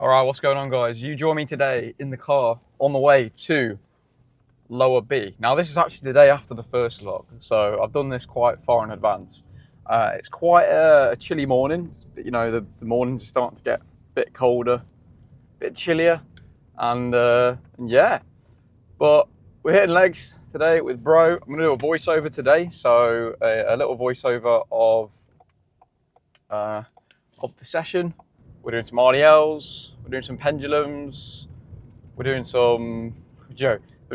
All right, what's going on, guys? You join me today in the car on the way to Lower B. Now, this is actually the day after the first log, so I've done this quite far in advance. It's quite a chilly morning. You know, the mornings are starting to get a bit colder, a bit chillier, and yeah. But we're hitting legs today with Bro. I'm going to do a voiceover today, so a little voiceover of the session. We're doing some RDLs, we're doing some pendulums, we're doing some,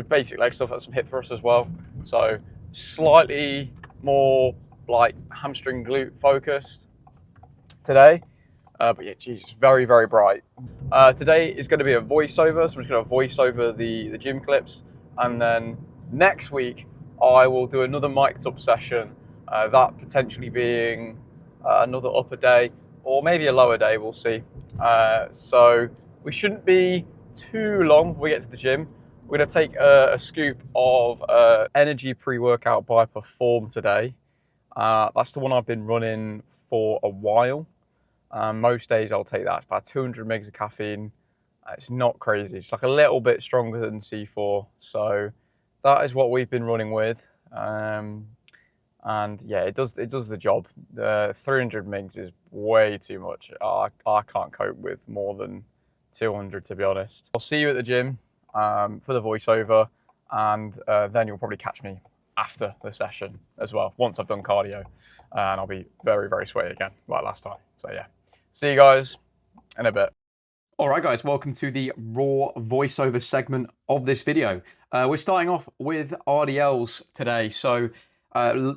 basic leg stuff, some hip thrusts as well. So slightly more like hamstring glute focused today. But yeah, geez, it's very, very bright. Today is going to be a voiceover, so I'm just going to voice over the gym clips. And then next week, I will do another mic'd up session, that potentially being another upper day, or maybe a lower day, we'll see. So we shouldn't be too long before we get to the gym. We're going to take a scoop of energy pre-workout by Perform today. That's the one I've been running for a while. Most days I'll take that. It's about 200 mgs of caffeine. It's not crazy. It's like a little bit stronger than C4. So that is what we've been running with. And yeah, it does the job. The 300 mgs is way too much. I can't cope with more than 200, to be honest. I'll see you at the gym for the voiceover, and then you'll probably catch me after the session as well, once I've done cardio, and I'll be very, very sweaty again, like last time. So yeah, see you guys in a bit. All right, guys, welcome to the raw voiceover segment of this video. We're starting off with RDLs today. So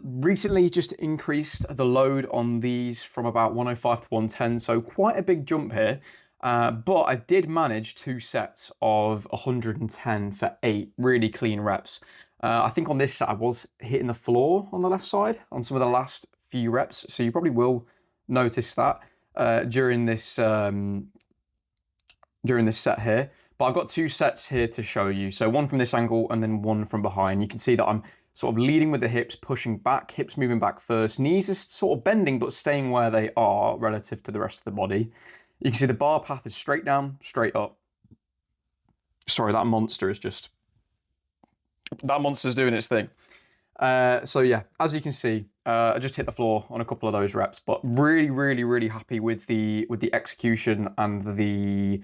recently just increased the load on these from about 105 to 110, so quite a big jump here. But I did manage 2 sets of 110 for 8 really clean reps. I think on this set I was hitting the floor on the left side on some of the last few reps, so you probably will notice that during this set here. But I've got 2 sets here to show you. So one from this angle and then one from behind. You can see that I'm sort of leading with the hips, pushing back, hips moving back first. Knees are sort of bending, but staying where they are relative to the rest of the body. You can see the bar path is straight down, straight up. Sorry, that monster's doing its thing. So yeah, as you can see, I just hit the floor on a couple of those reps, but really, really, really happy with the execution and the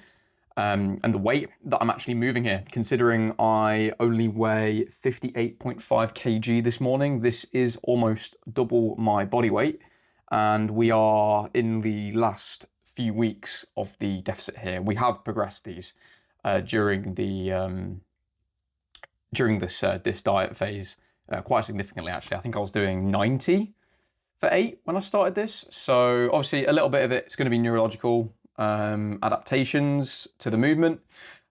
weight that I'm actually moving here. Considering I only weigh 58.5 kg this morning, this is almost double my body weight, and we are in the last few weeks of the deficit here. We have progressed these during this diet phase quite significantly, actually. I think I was doing 90 for 8 when I started this. So obviously a little bit of it is going to be neurological adaptations to the movement.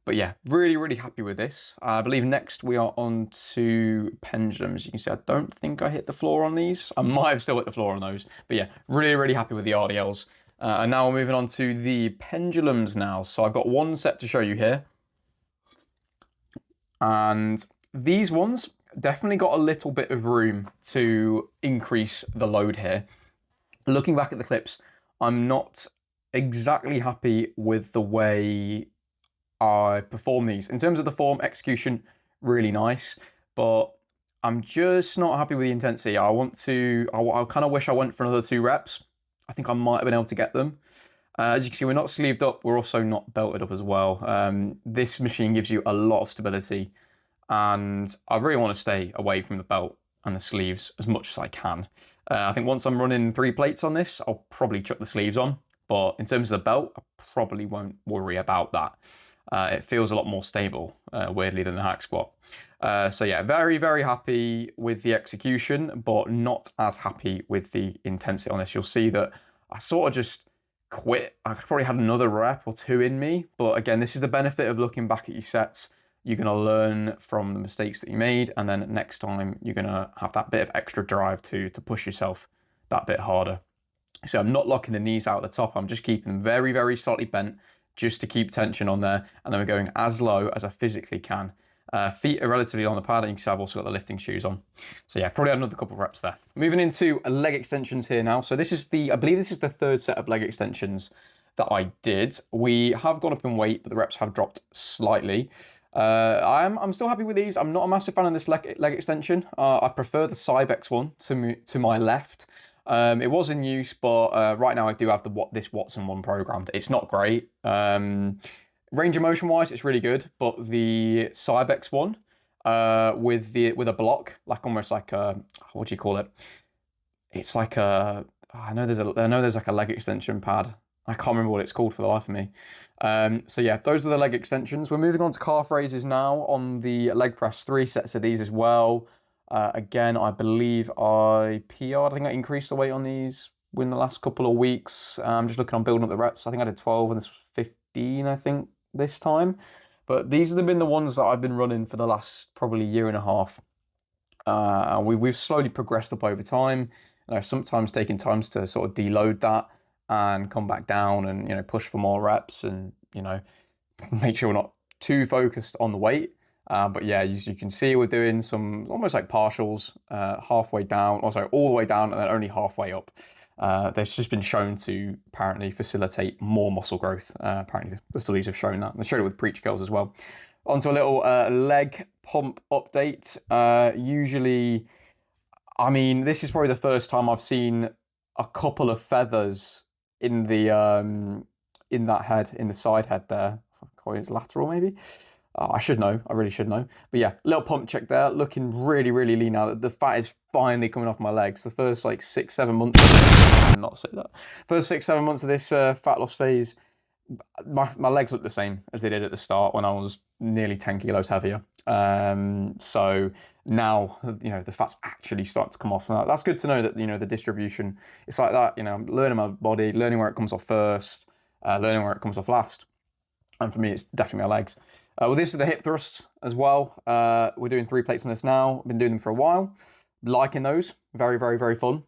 But yeah, really, really happy with this. I believe next we are on to pendulums. You can see I don't think I hit the floor on these. I might have still hit the floor on those. But yeah, really, really happy with the RDLs. And now we're moving on to the pendulums now. So I've got 1 set to show you here. And these ones definitely got a little bit of room to increase the load here. Looking back at the clips, I'm not exactly happy with the way I perform these. In terms of the form, execution, really nice, but I'm just not happy with the intensity. I kind of wish I went for another 2 reps. I think I might have been able to get them. As you can see, we're not sleeved up. We're also not belted up as well. This machine gives you a lot of stability, and I really want to stay away from the belt and the sleeves as much as I can. I think once I'm running 3 plates on this, I'll probably chuck the sleeves on. But in terms of the belt, I probably won't worry about that. It feels a lot more stable, weirdly, than the hack squat. So yeah, very, very happy with the execution, but not as happy with the intensity on this. You'll see that I sort of just quit. I probably had another rep or 2 in me. But again, this is the benefit of looking back at your sets. You're going to learn from the mistakes that you made, and then next time you're going to have that bit of extra drive to push yourself that bit harder. So I'm not locking the knees out at the top. I'm just keeping them very, very slightly bent just to keep tension on there. And then we're going as low as I physically can. Feet are relatively on the pad, and you can see I've also got the lifting shoes on. So yeah, probably another couple of reps there. Moving into leg extensions here now. So this is I believe this is the 3rd set of leg extensions that I did. We have gone up in weight, but the reps have dropped slightly. I'm still happy with these. I'm not a massive fan of this leg extension. I prefer the Cybex one to my left. It was in use, but right now I do have this Watson one programmed. It's not great. Range of motion wise, it's really good, but the Cybex one with a block, like almost like a, what do you call it? It's like a, I know there's like a leg extension pad. I can't remember what it's called for the life of me. So yeah, those are the leg extensions. We're moving on to calf raises now on the leg press. 3 sets of these as well. Again, I believe I PR'd. I think I increased the weight on these in the last couple of weeks. I'm just looking on building up the reps. I think I did 12 and this was 15, I think, this time. But these have been the ones that I've been running for the last probably year and a half. And we've slowly progressed up over time. Sometimes taking times to sort of deload that and come back down and push for more reps and make sure we're not too focused on the weight. But yeah, as you can see, we're doing some almost like partials, halfway down, also all the way down and then only halfway up. That's just been shown to apparently facilitate more muscle growth. Apparently the studies have shown that. They showed it with preach girls as well. Onto a little leg pump update. Usually, I mean, this is probably the first time I've seen a couple of feathers in the in the side head there. It's lateral maybe. I should know. I really should know. But yeah, little pump check there. Looking really, really lean now. The fat is finally coming off my legs. The first like 6-7 months. Not say that. First 6-7 months of this fat loss phase, my legs look the same as they did at the start when I was nearly 10 kilos heavier. So now, the fat's actually starting to come off. Now, that's good to know that, the distribution, it's like that, I'm learning my body, learning where it comes off first, learning where it comes off last. And for me, it's definitely my legs. Well, this is the hip thrusts as well. We're doing 3 plates on this now. I've been doing them for a while. Liking those. Very, very, very fun.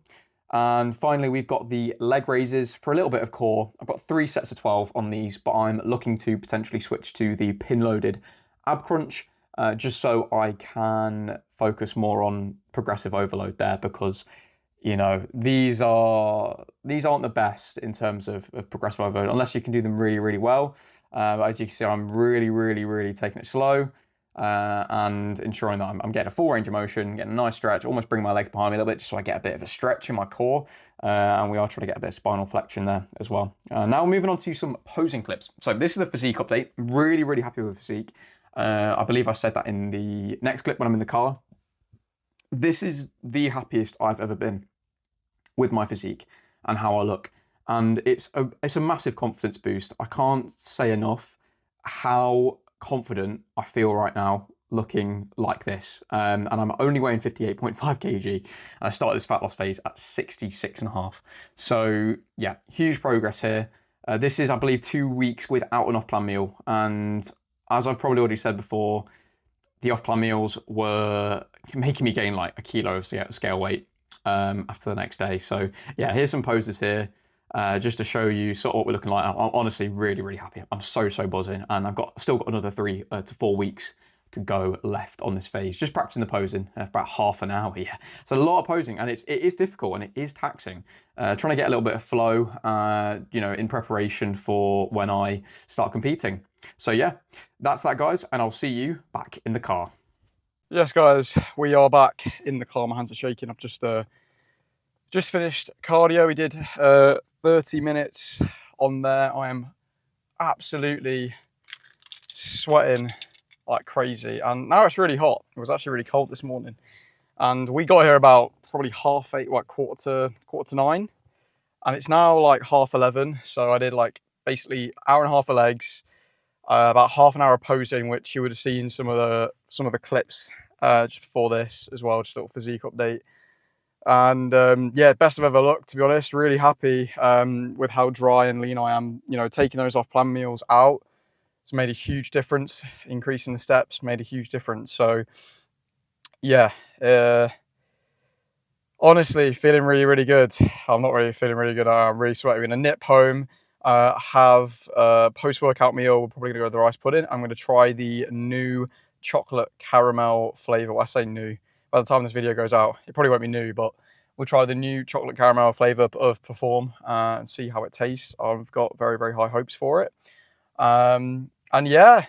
And finally, we've got the leg raises for a little bit of core. I've got 3 sets of 12 on these, but I'm looking to potentially switch to the pin-loaded ab crunch, just so I can focus more on progressive overload there, because these aren't the best in terms of progressive overload unless you can do them really, really well. But as you can see, I'm really, really, really taking it slow and ensuring that I'm getting a full range of motion, getting a nice stretch, almost bring my leg behind me a little bit just so I get a bit of a stretch in my core. And we are trying to get a bit of spinal flexion there as well. Now we're moving on to some posing clips. So this is the Physique update. Really, really happy with Physique. I believe I said that in the next clip when I'm in the car. This is the happiest I've ever been with my physique and how I look. And it's a massive confidence boost. I can't say enough how confident I feel right now looking like this. And I'm only weighing 58.5 kg. And I started this fat loss phase at 66.5. So yeah, huge progress here. This is, I believe, 2 weeks without an off-plan meal. And as I've probably already said before, the off-plan meals were making me gain like a kilo of scale weight after the next day. So yeah, here's some poses here just to show you sort of what we're looking like. I'm honestly really, really happy. I'm so buzzing, and I've still got another 3 to 4 weeks to go left on this phase. Just practicing the posing for about half an hour. Yeah, it's a lot of posing, and it is difficult and it is taxing. Trying to get a little bit of flow, in preparation for when I start competing. So yeah, that's that, guys, and I'll see you back in the car. Yes, guys, we are back in the car. My hands are shaking. I've just finished cardio. We did 30 minutes on there. I am absolutely sweating like crazy, and now it's really hot. It was actually really cold this morning, and we got here about probably 8:30, like quarter to 9, and it's now like 11:30. So I did like basically hour and a half of legs, about half an hour of posing, which you would have seen some of the clips just before this as well. Just a little physique update. And yeah, best I've ever looked, to be honest. Really happy with how dry and lean I am. Taking those off-plan meals out, it's made a huge difference. Increasing the steps made a huge difference. So yeah, honestly, feeling really, really good. I'm not really feeling really good. I'm really sweaty. We're going to nip home, have a post-workout meal. We're probably going to go with the rice pudding. I'm going to try the new chocolate caramel flavour. Well, I say new. By the time this video goes out, it probably won't be new, but we'll try the new chocolate caramel flavour of Perform and see how it tastes. I've got very, very high hopes for it. And yeah,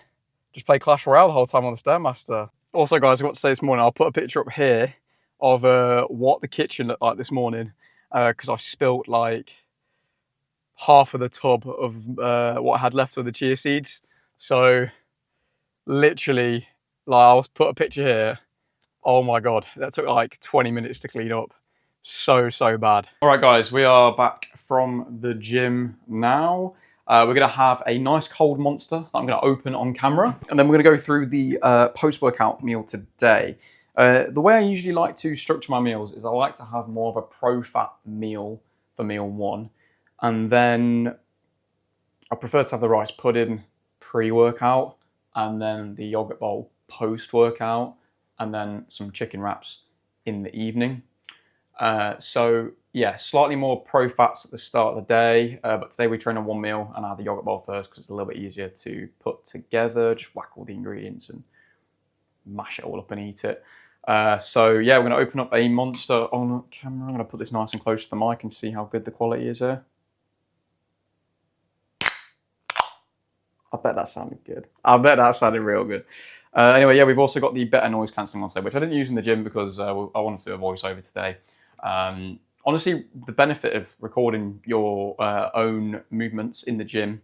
just play Clash Royale the whole time on the Stairmaster. Also, guys, I got to say this morning, I'll put a picture up here of what the kitchen looked like this morning, because I spilt like half of the tub of what I had left of the chia seeds. So literally, like, I'll put a picture here. Oh my God, that took like 20 minutes to clean up. So bad. All right, guys, we are back from the gym now. We're gonna have a nice cold monster that I'm gonna open on camera. And then we're gonna go through the post-workout meal today. The way I usually like to structure my meals is I like to have more of a pro-fat meal for meal one. And then I prefer to have the rice pudding pre-workout and then the yogurt bowl post-workout and then some chicken wraps in the evening. So yeah, slightly more pro-fats at the start of the day, but today we train on one meal and I had the yogurt bowl first because it's a little bit easier to put together, just whack all the ingredients and mash it all up and eat it. So yeah, we're gonna open up a monster on camera. I'm gonna put this nice and close to the mic and see how good the quality is here. I bet that sounded good. I bet that sounded real good. Anyway, yeah, we've also got the better noise cancelling monster, which I didn't use in the gym because I wanted to do a voiceover today. Honestly, the benefit of recording your own movements in the gym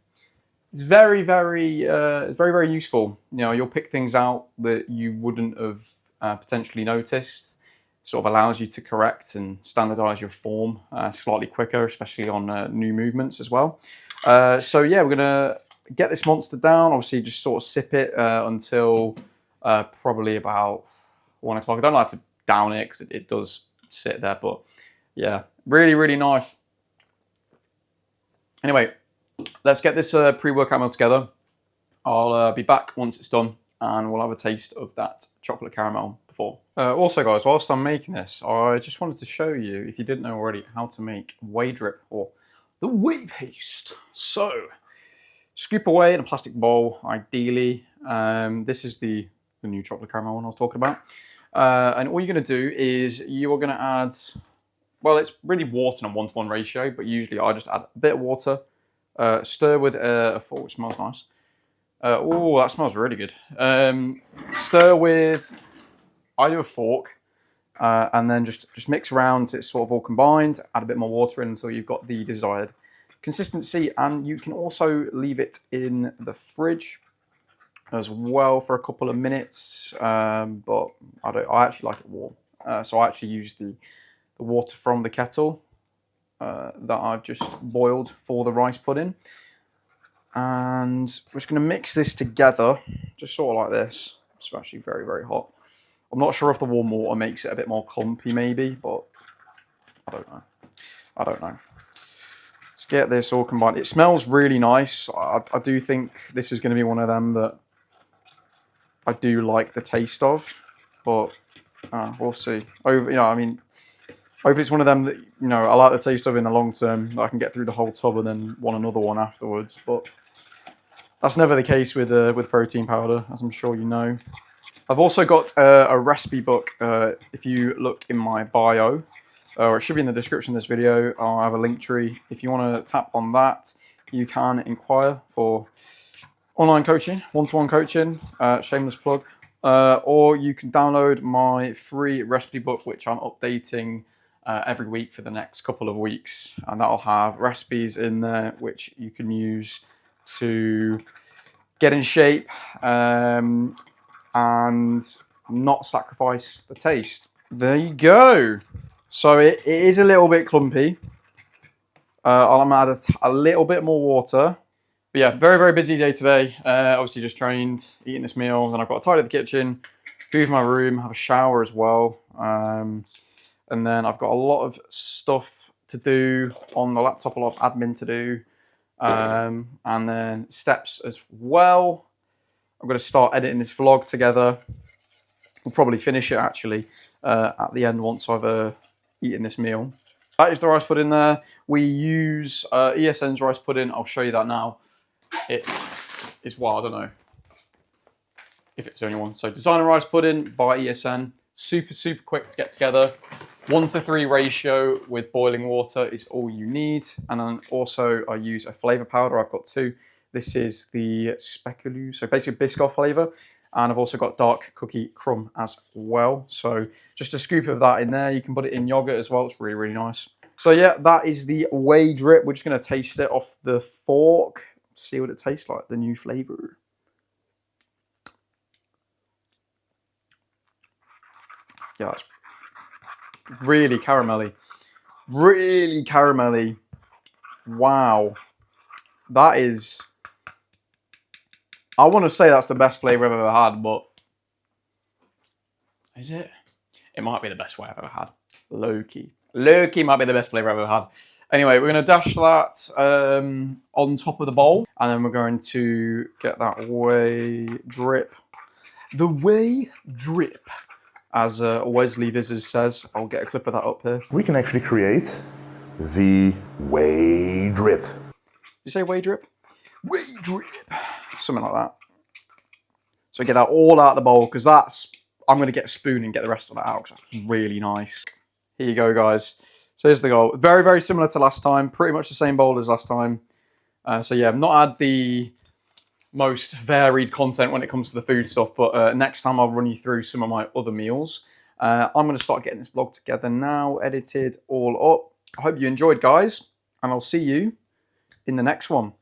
is very, very useful. You know, you'll pick things out that you wouldn't have potentially noticed. Sort of allows you to correct and standardize your form slightly quicker, especially on new movements as well. So yeah, we're gonna get this monster down. Obviously, just sort of sip it until probably about 1 o'clock. I don't like to down it because it does sit there, but yeah, really nice. Anyway, let's get this pre-workout meal together. I'll be back once it's done and we'll have a taste of that chocolate caramel before. Also, guys, whilst I'm making this, I just wanted to show you, if you didn't know already, how to make whey drip or the whey paste. So, scoop away in a plastic bowl, ideally. This is the new chocolate caramel one I was talking about. And all you're going to do is you're going to add, well, it's really water in a 1-to-1 ratio, but usually I just add a bit of water, stir with a fork, which smells nice. Oh, that smells really good. Stir with, I do a fork, and then just mix around until it's sort of all combined, add a bit more water in until you've got the desired consistency, and you can also leave it in the fridge as well for a couple of minutes, but I actually like it warm, so I actually use the water from the kettle that I've just boiled for the rice pudding, and we're just going to mix this together just sort of like this. It's actually very hot. I'm not sure if the warm water makes it a bit more clumpy maybe, but I don't know. Let's get this all combined. It smells really nice. I do think this is going to be one of them that I do like the taste of, but we'll see. Hopefully it's one of them that, I like the taste of in the long term, that I can get through the whole tub and then want another one afterwards. But that's never the case with protein powder, as I'm sure you know. I've also got a recipe book. If you look in my bio, or it should be in the description of this video, I'll have a link tree. If you want to tap on that, you can inquire for online coaching, 1-to-1 coaching, shameless plug, or you can download my free recipe book, which I'm updating every week for the next couple of weeks, and that'll have recipes in there which you can use to get in shape and not sacrifice the taste. There you go. So it is a little bit clumpy. I'm going to add a little bit more water. But yeah, very busy day today. Obviously just trained, eating this meal. Then I've got to tidy the kitchen, move my room, have a shower as well. And then I've got a lot of stuff to do on the laptop, a lot of admin to do. And then steps as well. I'm going to start editing this vlog together. We'll probably finish it actually at the end once I've eaten this meal. That is the rice pudding there. We use ESN's rice pudding. I'll show you that now. It is, well, I don't know if it's the only one. So designer rice pudding by ESN. Super quick to get together. 1:3 ratio with boiling water is all you need. And then also I use a flavor powder. I've got 2. This is the speculoos, so basically Biscoff flavor. And I've also got dark cookie crumb as well. So just a scoop of that in there. You can put it in yogurt as well. It's really, really nice. So yeah, that is the whey drip. We're just going to taste it off the fork. See what it tastes like, the new flavor. Yeah, it's really caramelly. Really caramelly. Wow. That is... I want to say that's the best flavor I've ever had, but... Is it? It might be the best way I've ever had. Low-key. Low-key might be the best flavor I've ever had. Anyway, we're going to dash that on top of the bowl. And then we're going to get that whey drip. The whey drip. As Wesley Vizes says. I'll get a clip of that up here. We can actually create the whey drip. Did you say whey drip? Whey drip. Something like that. So get that all out of the bowl, because that's... I'm going to get a spoon and get the rest of that out, because that's really nice. Here you go, guys. So here's the goal. Very, very similar to last time. Pretty much the same bowl as last time. So yeah, I've not had the most varied content when it comes to the food stuff, but next time I'll run you through some of my other meals. I'm going to start getting this vlog together now, edited all up. I hope you enjoyed, guys, and I'll see you in the next one.